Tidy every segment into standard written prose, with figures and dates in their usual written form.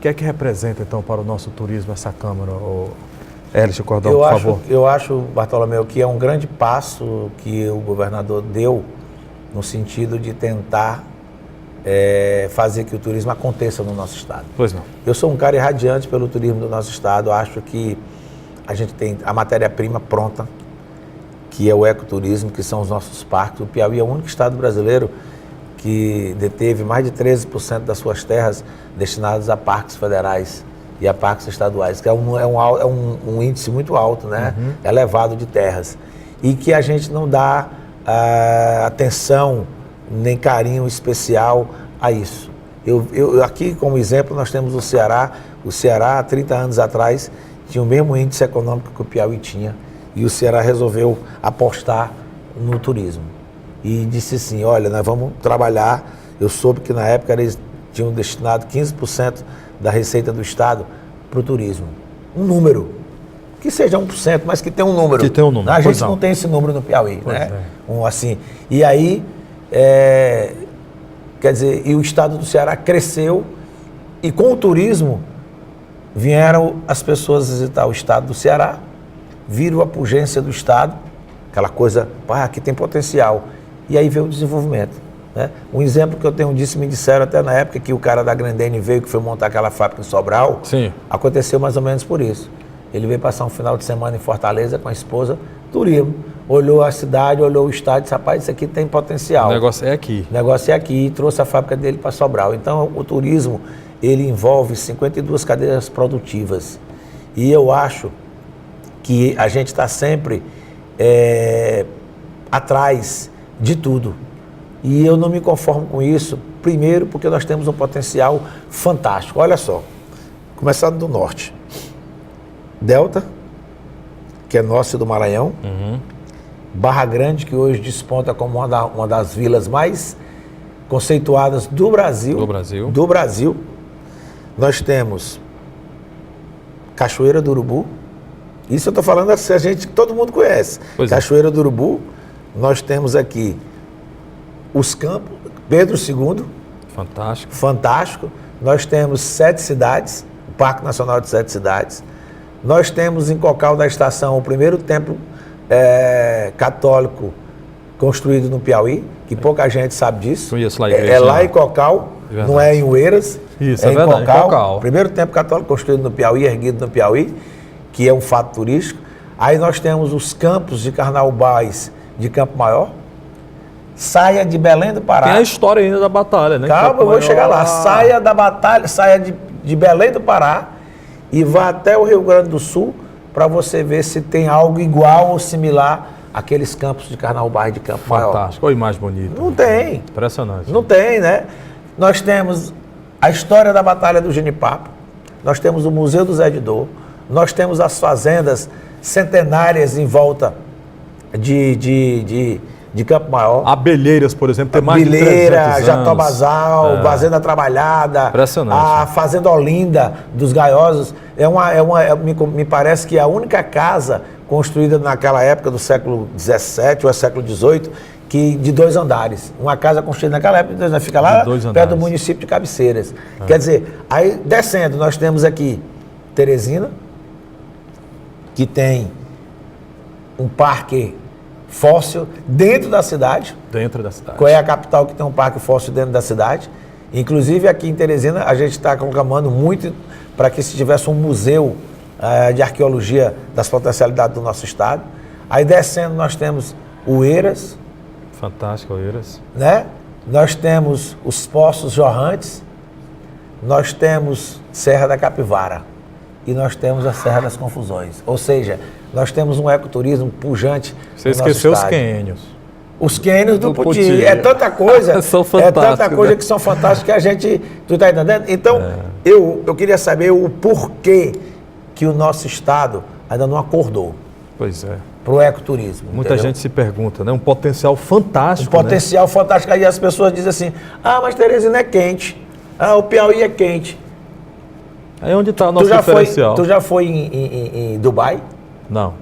que é que representa, então, para o nosso turismo essa Câmara, Hélio Cordão, por favor? Eu acho, Bartolomeu, que é um grande passo que o governador deu no sentido de tentar fazer que o turismo aconteça no nosso estado. Pois não. Eu sou um cara irradiante pelo turismo do nosso estado, acho que a gente tem a matéria-prima pronta, que é o ecoturismo, que são os nossos parques. O Piauí é o único estado brasileiro que deteve mais de 13% das suas terras destinadas a parques federais e a parques estaduais, que é um índice muito alto, né? Elevado de terras. E que a gente não dá atenção nem carinho especial a isso. Aqui, como exemplo, nós temos o Ceará. O Ceará, há 30 anos atrás, tinha o mesmo índice econômico que o Piauí tinha. E o Ceará resolveu apostar no turismo. E disse assim, olha, nós vamos trabalhar. Eu soube que na época eles tinham destinado 15% da receita do estado para o turismo. Um número. Que seja 1%, mas que tenha um número. Que tenha um número. A gente não tem esse número no Piauí, né? Assim. E aí, quer dizer, e o estado do Ceará cresceu e com o turismo vieram as pessoas visitar o estado do Ceará, viram a pujança do estado, aquela coisa, aqui tem potencial. E aí veio o desenvolvimento. Né? Um exemplo que eu tenho disso, me disseram até na época que o cara da Grandene veio, que foi montar aquela fábrica em Sobral. Sim. Aconteceu mais ou menos por isso. Ele veio passar um final de semana em Fortaleza com a esposa, turismo. Olhou a cidade, olhou o estado e disse, rapaz, isso aqui tem potencial. O negócio é aqui. O negócio é aqui, e trouxe a fábrica dele para Sobral. Então, o turismo, ele envolve 52 cadeias produtivas. E eu acho que a gente está sempre atrás de tudo. E eu não me conformo com isso, primeiro porque nós temos um potencial fantástico. Olha só, começando do norte. Delta, que é nosso e do Maranhão. Barra Grande, que hoje desponta como uma das vilas mais conceituadas do Brasil. Do Brasil. Nós temos Cachoeira do Urubu. Isso eu estou falando assim, todo mundo conhece. Cachoeira do Urubu. Nós temos aqui os Campos, Pedro II. Fantástico. Nós temos 7 cidades, o Parque Nacional de 7 cidades. Nós temos em Cocal da Estação o primeiro templo católico construído no Piauí, que pouca gente sabe disso. Conheço lá a igreja. É lá em Cocal, não é em Ueiras. Isso, é verdade, em Cocal. Em Cocal. Primeiro templo católico construído no Piauí, erguido no Piauí, que é um fato turístico. Aí nós temos os campos de Carnaubais de Campo Maior, saia de Belém do Pará. Tem a história ainda da batalha, né? Calma, eu vou chegar lá. Saia da batalha, saia de Belém do Pará e vá até o Rio Grande do Sul para você ver se tem algo igual ou similar àqueles campos de Carnaubais de Campo Maior. Fantástico, olha a imagem bonita. Não tem. Impressionante. Não tem, né? Nós temos a história da Batalha do Genipapo, nós temos o Museu do Zé de Dor, nós temos as fazendas centenárias em volta de Campo Maior. Abelheiras, por exemplo, tem mais de 300 anos. Jatobazal, Fazenda Trabalhada. Impressionante. A Fazenda Olinda dos Gaiosos. Me parece que é a única casa construída naquela época do século XVII ou século XVIII de 2 andares. Uma casa construída naquela época, fica lá perto do município de Cabeceiras. Quer dizer, aí descendo, nós temos aqui Teresina, que tem um parque fóssil dentro da cidade. Qual é a capital que tem um parque fóssil dentro da cidade? Inclusive aqui em Teresina a gente está clamando muito para que se tivesse um museu de arqueologia das potencialidades do nosso estado. Aí descendo nós temos Ueiras. Fantástico, Oeiras. Né? Nós temos os Poços Jorrantes, nós temos Serra da Capivara e nós temos a Serra das Confusões. Ou seja, nós temos um ecoturismo pujante. Você esqueceu os quênios. Os quênios do Puti. É tanta coisa. São fantásticos. É tanta coisa, né? Que são fantásticas que a gente... Tu está entendendo? Então, eu queria saber o porquê que o nosso estado ainda não acordou. Pois é. Para o ecoturismo. Muita gente se pergunta, né? Um potencial fantático. Um potencial fantástico. Aí as pessoas dizem assim, mas Teresina é quente. O Piauí é quente. Aí onde está o nosso diferencial? Tu já foi em Dubai? Não.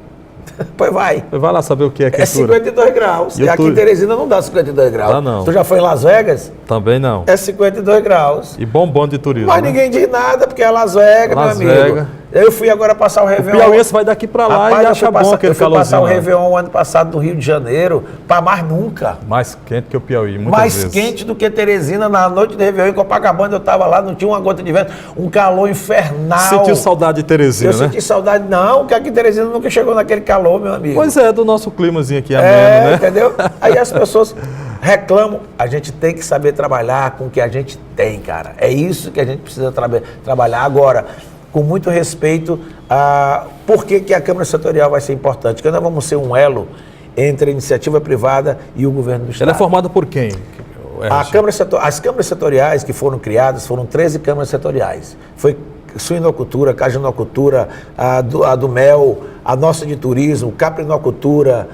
Pois vai. Vai lá saber o que é É quentura. 52 graus. E E aqui em Teresina não dá 52 graus. Dá não. Tu já foi em Las Vegas? Também não. É 52 graus. E bombando de turismo. Mas né? ninguém diz nada, porque é Las Vegas, Las meu amigo. Vegas. Eu fui agora passar o Réveillon. Piauiense vai daqui pra lá Rapaz, e acha bom aquele eu fui passar calorzinho o lá. Réveillon ano passado no Rio de Janeiro, para mais nunca. Mais quente que o Piauí, muitas Mais vezes. quente do que Teresina. Na noite de Réveillon em Copacabana eu estava lá, não tinha uma gota de vento, um calor infernal. Sentiu saudade de Teresina, Eu né? senti saudade, não, que aqui em Teresina nunca chegou naquele calor, meu amigo. Pois é, do nosso climazinho aqui ameno, né? Entendeu? Aí as pessoas reclamam. A gente tem que saber trabalhar com o que a gente tem, cara. É isso que a gente precisa trabalhar. Agora, com muito respeito a por que a Câmara Setorial vai ser importante. Porque nós vamos ser um elo entre a iniciativa privada e o governo do Estado. Ela é formada por quem? As câmaras setoriais que foram criadas, foram 13 câmaras setoriais. Foi suinocultura, cajinocultura, a do mel, a nossa de turismo, caprinocultura,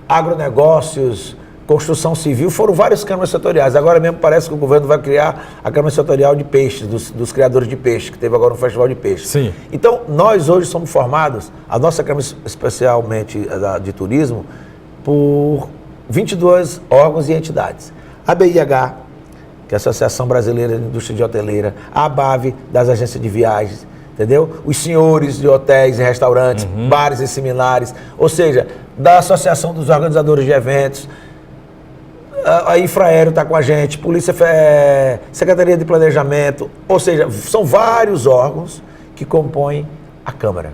agronegócios, construção civil, foram várias câmaras setoriais. Agora mesmo parece que o governo vai criar a Câmara Setorial de Peixes, dos criadores de peixe, que teve agora um festival de peixe. Sim. Então, nós hoje somos formados, a nossa Câmara especialmente de turismo, por 22 órgãos e entidades. A BIH, que é a Associação Brasileira de Indústria de Hoteleira, a ABAV, das agências de viagens, entendeu? Os senhores de hotéis e restaurantes, bares e similares, ou seja, da Associação dos Organizadores de Eventos, a Infraero está com a gente, Secretaria de Planejamento, ou seja, são vários órgãos que compõem a Câmara.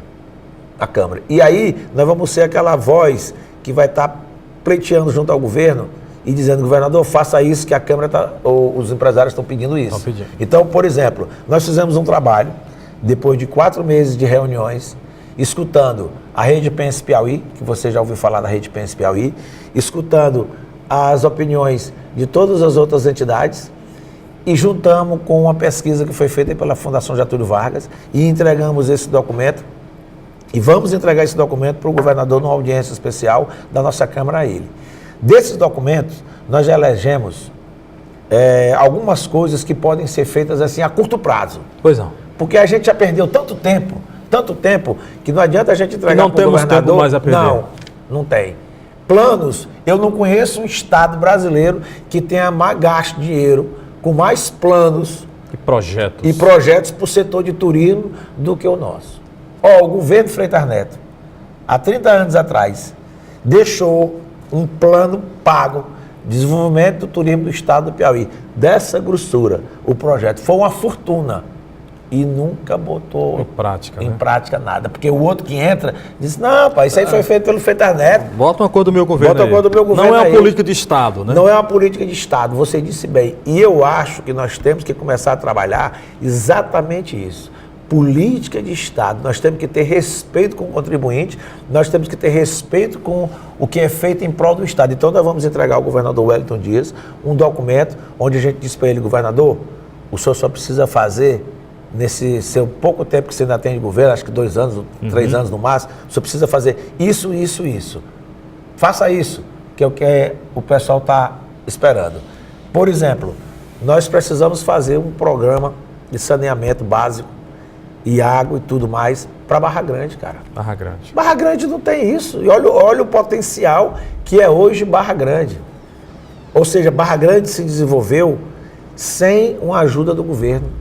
E aí nós vamos ser aquela voz que vai estar pleiteando junto ao governo e dizendo, governador, faça isso que a Câmara os empresários estão pedindo isso. Estão pedindo. Então, por exemplo, nós fizemos um trabalho, depois de 4 meses de reuniões, escutando a Rede Pense Piauí, que você já ouviu falar da Rede Pense Piauí, escutando as opiniões de todas as outras entidades e juntamos com uma pesquisa que foi feita pela Fundação Getúlio Vargas e entregamos esse documento e vamos entregar esse documento para o governador numa audiência especial da nossa Câmara a ele. Desses documentos, nós já elegemos algumas coisas que podem ser feitas assim a curto prazo. Pois não. Porque a gente já perdeu tanto tempo, que não adianta a gente entregar para o governador. Não temos tempo mais a perder. Não tem. Planos, eu não conheço um estado brasileiro que tenha mais gasto de dinheiro, com mais planos E projetos. para o setor de turismo do que o nosso. O governo Freitas Neto, há 30 anos atrás, deixou um plano pago de desenvolvimento do turismo do estado do Piauí. Dessa grossura, o projeto foi uma fortuna. E nunca botou em prática nada. Porque o outro que entra diz, não, pai, isso aí foi feito pelo Freitas Neto. Bota uma coisa do meu governo. Bota uma coisa do meu governo. Não é aí. uma política de Estado, né? Não é uma política de Estado, você disse bem. E eu acho que nós temos que começar a trabalhar exatamente isso. Política de Estado. Nós temos que ter respeito com o contribuinte, nós temos que ter respeito com o que é feito em prol do Estado. Então nós vamos entregar ao governador Wellington Dias um documento onde a gente diz para ele, governador, o senhor só precisa fazer, nesse seu pouco tempo que você ainda tem de governo, acho que 2 anos, 3 anos no máximo, o senhor precisa fazer isso. Faça isso, que é o que o pessoal está esperando. Por exemplo, nós precisamos fazer um programa de saneamento básico e água e tudo mais para Barra Grande, cara. Barra Grande. Barra Grande não tem isso. E olha o potencial que é hoje Barra Grande. Ou seja, Barra Grande se desenvolveu sem uma ajuda do governo,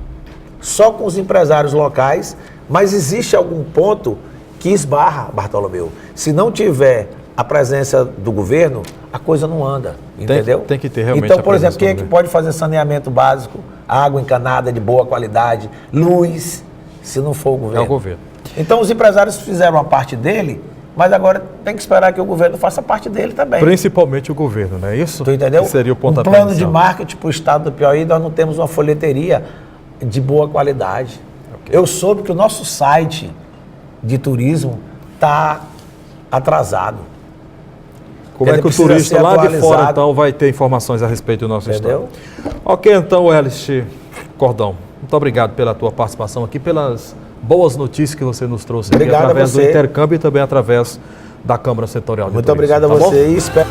só com os empresários locais, mas existe algum ponto que esbarra, Bartolomeu. Se não tiver a presença do governo, a coisa não anda, entendeu? Tem que ter realmente Então, a por exemplo, presença quem é do que governo. pode fazer saneamento básico, água encanada de boa qualidade, luz, se não for o governo? É o governo. Então, os empresários fizeram a parte dele, mas agora tem que esperar que o governo faça parte dele também. Principalmente o governo, não é isso? Tu entendeu? Que seria o Um pontapé plano de inicial. marketing para o estado do Piauí, nós não temos uma folheteria de boa qualidade. Ok. Eu soube que o nosso site de turismo está atrasado. Como é Ele que o precisa turista ser lá de fora, atualizado. então, vai ter informações a respeito do nosso Entendeu? estado? Ok, então, Hélice Cordão, muito obrigado pela tua participação aqui, pelas boas notícias que você nos trouxe aqui, Obrigado a através do você. intercâmbio e também através da Câmara Setorial de Muito Turismo, obrigado a tá bom? você e espero...